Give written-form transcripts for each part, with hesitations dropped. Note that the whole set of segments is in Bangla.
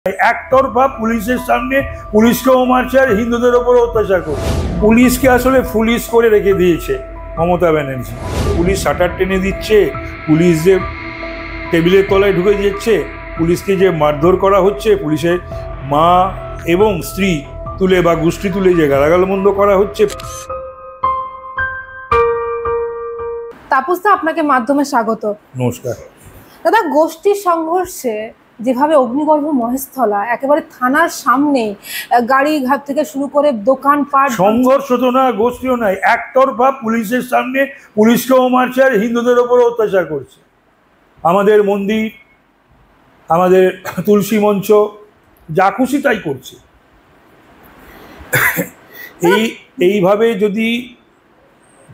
একতরফা পুলিশের সামনে পুলিশকেও মারছে আর হিন্দুদের ওপর অত্যাচার করছে। পুলিশকে আসলে পুলিশ করে রেখে দিয়েছে মমতা ব্যানার্জি। পুলিশ শাটার টেনে দিচ্ছে, পুলিশ যে টেবিলের তলায় ঢুকে দিচ্ছে, পুলিশকে যে মারধর করা হচ্ছে, পুলিশের মা এবং স্ত্রী তুলে বা গোষ্ঠী তুলে যে গালাগালমন্দ করা হচ্ছে। তাপসদা, আপনাকে মাধ্যমে স্বাগত। নমস্কার দাদা, গোষ্ঠীর সংঘর্ষে যেভাবে অগ্নিগর্ভ মহেশতলা একেবারে থানার সামনে গাড়ি ঘাট থেকে শুরু করে দোকানপাট, সংঘর্ষ তো না, গোষ্ঠীও নাই, একতরফা পুলিশের সামনে পুলিশকেও মারছে আর হিন্দুদের ওপর অত্যাচার করছে। আমাদের মন্দির, আমাদের তুলসী মঞ্চ, যা খুশি তাই করছে। এইভাবে যদি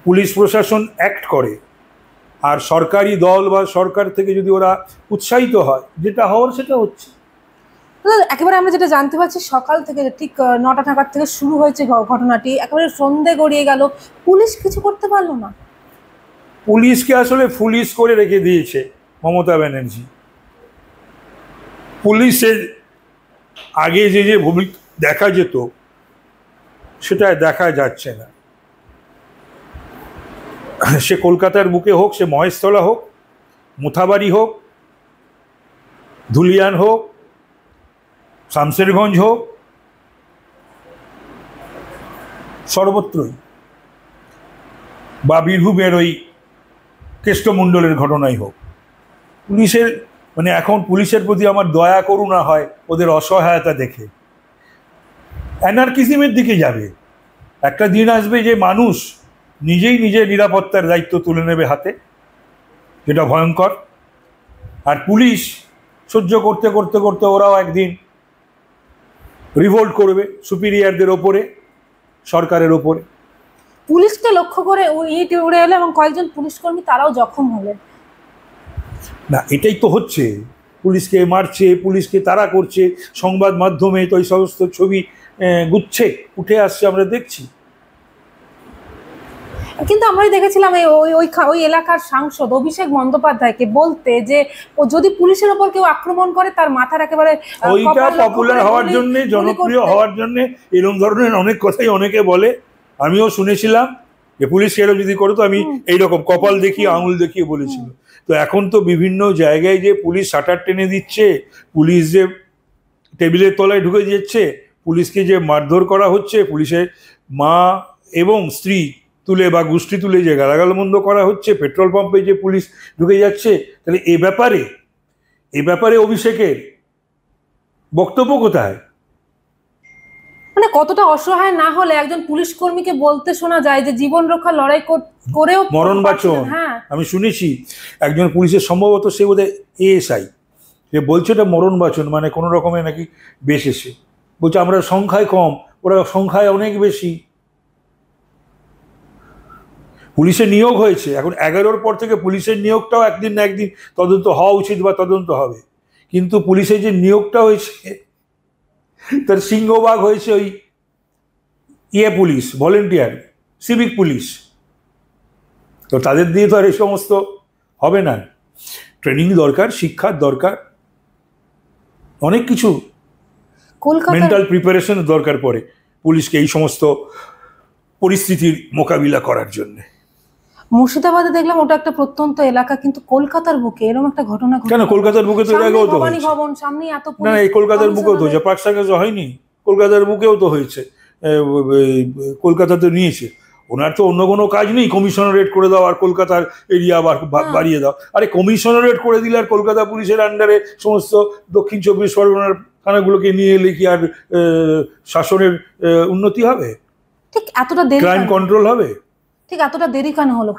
পুলিশ প্রশাসন অ্যাক্ট করে আর সরকারি দল বা সরকার থেকে যদি ওরা উৎসাহিত হয়, যেটা হওয়ার সেটা হচ্ছে। একেবারে আমরা যেটা জানতে পারছি, সকাল থেকে ঠিক 9টা নাগাদ থেকে শুরু হয়েছে ঘটনাটি, একেবারে সন্ধে গড়িয়ে গেল, পুলিশ কিছু করতে পারলো না। পুলিশকে আসলে পুলিশ করে রেখে দিয়েছে মমতা ব্যানার্জি। পুলিশের আগে যে ভূমিকা দেখা যেত সেটা দেখা যাচ্ছে না। সে কলকাতার বুকে হোক, সে মহেশতলা হোক, মুথাবাড়ি হোক, ধুলিয়ান হোক, শামশেরগঞ্জ হোক, সর্বত্রই, বা বীরভূমের ওই কেষ্টমণ্ডলের ঘটনাই হোক, পুলিশের এখন পুলিশের প্রতি আমার দয়া করুণা হয় ওদের অসহায়তা দেখে। অ্যানার্কিজমের দিকে যাবে। একটা দিন আসবে যে মানুষ নিজেই নিজের নিরাপত্তার দায়িত্ব তুলে নেবে হাতে, যেটা ভয়ঙ্কর। আর পুলিশ সহ্য করতে করতে করতে ওরাও একদিন রিভোল্ট করবে সুপিরিয়ারদের ওপরে, সরকারের ওপরে। পুলিশকে লক্ষ্য করে ইট উড়ে এলো এবং কয়েকজন পুলিশকর্মী তারাও জখম হলেন। না, এটাই তো হচ্ছে, পুলিশকে মারছে, পুলিশকে তাড়া করছে, সংবাদ মাধ্যমে তো এই সমস্ত ছবি গুচ্ছে উঠে আসছে, আমরা দেখছি। কিন্তু আমরাই দেখেছিলাম ওই এলাকার সাংসদ অভিষেক বন্দ্যোপাধ্যায়কে বলতে যে ও যদি পুলিশের ওপর কেউ আক্রমণ করে তার মাথার একেবারে ওইটা পপুলার হওয়ার জন্য, জনপ্রিয় হওয়ার জন্য এরকম ধরনের অনেক কথাই অনেকে বলে। আমিও শুনেছিলাম যে পুলিশ এরকম যদি করতো আমি এইরকম কপাল দেখিয়ে আঙুল দেখিয়ে বলেছিল। তো এখন তো বিভিন্ন জায়গায় যে পুলিশ শাটার টেনে দিচ্ছে, পুলিশ যে টেবিলের তলায় ঢুকে দিচ্ছে, পুলিশকে যে মারধর করা হচ্ছে, পুলিশের মা এবং স্ত্রী তুলে বা গোষ্ঠী তুলে যে গালাগালমন্দ করা হচ্ছে, পেট্রোল পাম্পে যে পুলিশ ঢুকে যাচ্ছে, তাহলে এ ব্যাপারে অভিষেকের বক্তব্য কোথায়? কতটা অসহায় না হলে একজন পুলিশ কর্মীকে বলতে শোনা যায় যে জীবন রক্ষা লড়াই করেও মরণ বাঁচন। আমি শুনেছি একজন পুলিশের, সম্ভবত সে বোধহয় এএসআই, যে বলছে এটা মরণ বাঁচন, কোনো রকমের নাকি বেশ এসে বলছে আমরা সংখ্যায় কম, ওরা সংখ্যায় অনেক বেশি। পুলিশের নিয়োগ হয়েছে, এখন 11-র পর থেকে পুলিশের নিয়োগটাও একদিন না একদিন তদন্ত হওয়া উচিত বা তদন্ত হবে। কিন্তু পুলিশের যে নিয়োগটা হয়েছে তার সিংহভাগ হয়েছে ওই পুলিশ, ভলেন্টিয়ার, সিভিক পুলিশ। তো তাদের দিয়ে তো আর এই সমস্ত হবে না। ট্রেনিং দরকার, শিক্ষার দরকার, অনেক কিছু, মেন্টাল প্রিপারেশন দরকার পড়ে পুলিশকে এই সমস্ত পরিস্থিতির মোকাবিলা করার জন্য। মুর্শিদাবাদে দেখলাম ওটা একটা প্রত্যন্ত এলাকা, কিন্তু কলকাতার বুকে এরকম একটা ঘটনা কেন? কলকাতার বুকে তো এর আগেও তো হয়েছে। না, এই কলকাতার বুকেও তো হয়েছে, পাকসাকাশে হয়নি, কলকাতার বুকেও তো হয়েছে। কলকাতাতে নিয়েছে, ওনার তো অন্য কোনো কাজ নেই, কমিশনারেট করে দাও আর কলকাতার এরিয়া বাড়িয়ে দাও। আরে কমিশনারেট করে দিলে আর কলকাতা পুলিশের আন্ডারে সমস্ত দক্ষিণ 24 পরগনার থানাগুলোকে নিয়ে এলে কি আর শাসনের উন্নতি হবে? ঠিক এতটা দেরি ক্রাইম কন্ট্রোল হবে? ঠিক এতটা দেরি কেন হলো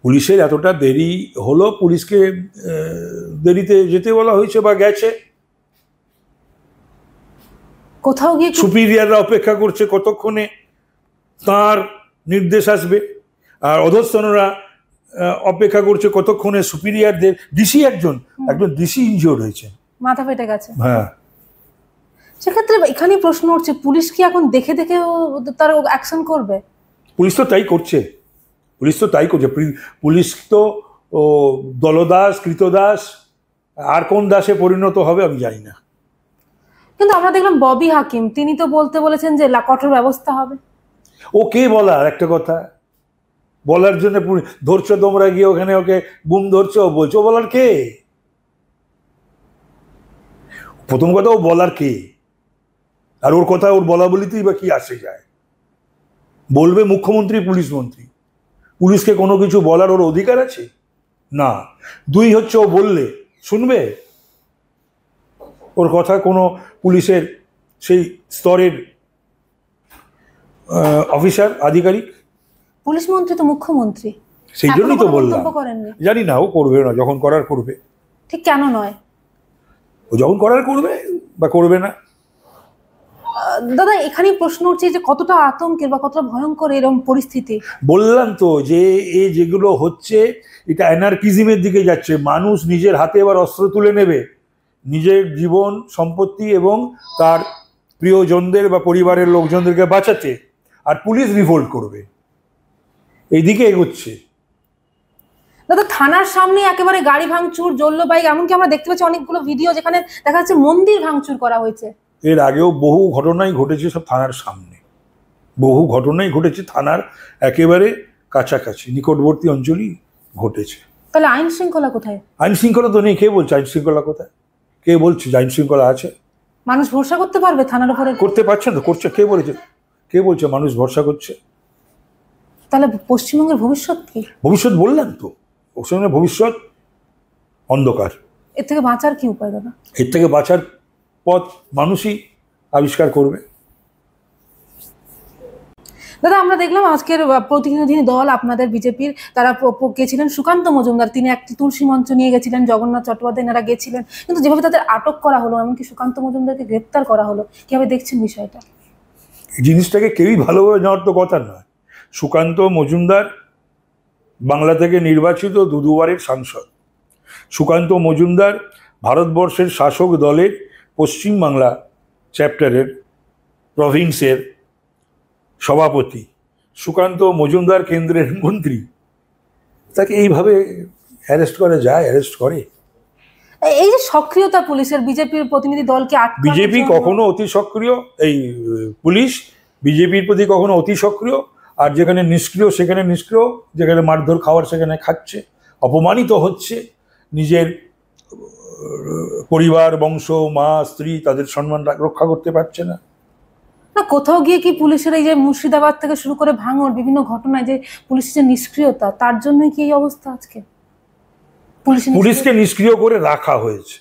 পুলিশের এতটা দেরি হলো? পুলিশকে দেরিতে যেতে বলা হয়েছে বা গেছে, কোথাও গিয়ে সুপিরিয়াররা অপেক্ষা করছে কতক্ষণে তার নির্দেশ আসবে, আর অধস্তনরা অপেক্ষা করছে কতক্ষণে সুপিরিয়ারদের। ডিসি একজন ডিসি ইনজিওর্ড হয়েছে, মাথা ফেটে গেছে। হ্যাঁ, সেক্ষেত্রে এখানেই প্রশ্ন উঠছে, পুলিশ কি এখন দেখে দেখে তার অ্যাকশন করবে? পুলিশ তো তাই করছে, পুলিশ তো দলদাস, কৃতদাস, আর কোন দাসে পরিণত হবে আমি জানি না। কিন্তু আমরা দেখলাম ববি হাকিম তিনি তো বলেছেন যে কঠোর ব্যবস্থা হবে। ও কে বলার একটা কথা বলার জন্য ধরছো তোমরা গিয়ে ওখানে ওকে বুম ধরছো বলছো, বলার কে? প্রথম কথা ও বলার কে? আর ওর কথা ওর বলা বলিতেই বা কি আসে যায়? বলবে মুখ্যমন্ত্রী, পুলিশ মন্ত্রী। পুলিশকে কোনো কিছু বলার ওর অধিকার আছে না। দুই হচ্ছে ও বললে শুনবে? ওর কথা কোনো পুলিশের সেই স্তরের অফিসার আধিকারিক? পুলিশ মন্ত্রী তো মুখ্যমন্ত্রী, সেই জন্যই তো বললাম। করেননি। জানি না, ও করবে না, যখন করার করবে। ঠিক কেন নয়? ও যখন করার করবে বা করবে না। দাদা এখানে প্রশ্ন উঠছে যে কতটা আতঙ্কের বা কতটা ভয়ঙ্কর এরকম পরিস্থিতি। বললাম তো যে এই যেগুলো হচ্ছে এটা অ্যানার্কিজমের দিকে যাচ্ছে। মানুষ নিজের হাতে এবার অস্ত্র তুলে নেবে নিজের জীবন সম্পত্তি এবং তার প্রিয়জনদের বা পরিবারের লোকজনদেরকে বাঁচাতে, আর পুলিশ রিভোল্ট করবে। এইদিকে এগোচ্ছে। দাদা থানার সামনে একেবারে গাড়ি ভাঙচুর, জ্বললো বাইক, এমনকি আমরা দেখতে পাচ্ছি অনেকগুলো ভিডিও যেখানে দেখা যাচ্ছে মন্দির ভাঙচুর করা হয়েছে। এর আগেও বহু ঘটনাই ঘটেছে সব থানার সামনে, বহু ঘটনাই ঘটেছে থানার একেবারে কাছাকাছি নিকটবর্তী অঞ্চলই ঘটেছে। তাহলে আইন শৃঙ্খলা কোথায়? আইন শৃঙ্খলা তো নেই। কে বলছে আইন শৃঙ্খলা কোথায়? কে বলছে আইন শৃঙ্খলা আছে? মানুষ ভরসা করতে পারবে থানার উপরে? করতে পারছে না, করছে। কে বলেছে? কে বলছে মানুষ ভরসা করছে? তাহলে পশ্চিমবঙ্গের ভবিষ্যৎ কি? ভবিষ্যৎ বললাম তো, পশ্চিমবঙ্গের ভবিষ্যৎ অন্ধকার। এর থেকে বাঁচার কি উপায় দাদা? এর থেকে বাঁচার পথ মানুষই আবিষ্কার করবে। দাদা আমরা দেখলাম আজকের প্রতিনিধি দল আপনাদের বিজেপির, তারা গেছিলেন সুকান্ত মজুমদার, তিনি একটি তুলসী মঞ্চ নিয়ে গেছিলেন, জগন্নাথ চট্টোপাধ্যায় এনারা গেছিলেন, কিন্তু যেভাবে তাদের আটক করা হলো, এমনকি সুকান্ত মজুমদারকে গ্রেপ্তার করা হলো, কিভাবে দেখছেন বিষয়টা? এই জিনিসটাকে কেউই ভালোভাবে নেওয়ার তো কথা নয়। সুকান্ত মজুমদার বাংলা থেকে নির্বাচিত দুবারের সাংসদ। সুকান্ত মজুমদার ভারতবর্ষের শাসক দলের পশ্চিমবাংলা চ্যাপ্টারের প্রভিন্সের সভাপতি। সুকান্ত মজুমদার কেন্দ্রের মন্ত্রী। তাকে এইভাবে অ্যারেস্ট করা যায়? অ্যারেস্ট করে? এই যে সক্রিয়তা পুলিশের, বিজেপির প্রতিনিধি দলকে বিজেপি কখনো অতি সক্রিয়, এই পুলিশ বিজেপির প্রতি কখনো অতি সক্রিয়, আর যেখানে নিষ্ক্রিয় সেখানে নিষ্ক্রিয়, যেখানে মারধর খাওয়ার সেখানে খাচ্ছে, অপমানিত হচ্ছে, নিজের পরিবার বংশ মা স্ত্রী তাদের সম্মান রক্ষা করতে পারছে না। না কোথাও গিয়ে কি পুলিশের এই যে মুর্শিদাবাদ থেকে শুরু করে ভাঙড় বিভিন্ন ঘটনায় যে পুলিশের যে নিষ্ক্রিয়তা, তার জন্যই কি এই অবস্থা আজকে? পুলিশকে নিষ্ক্রিয় করে রাখা হয়েছে।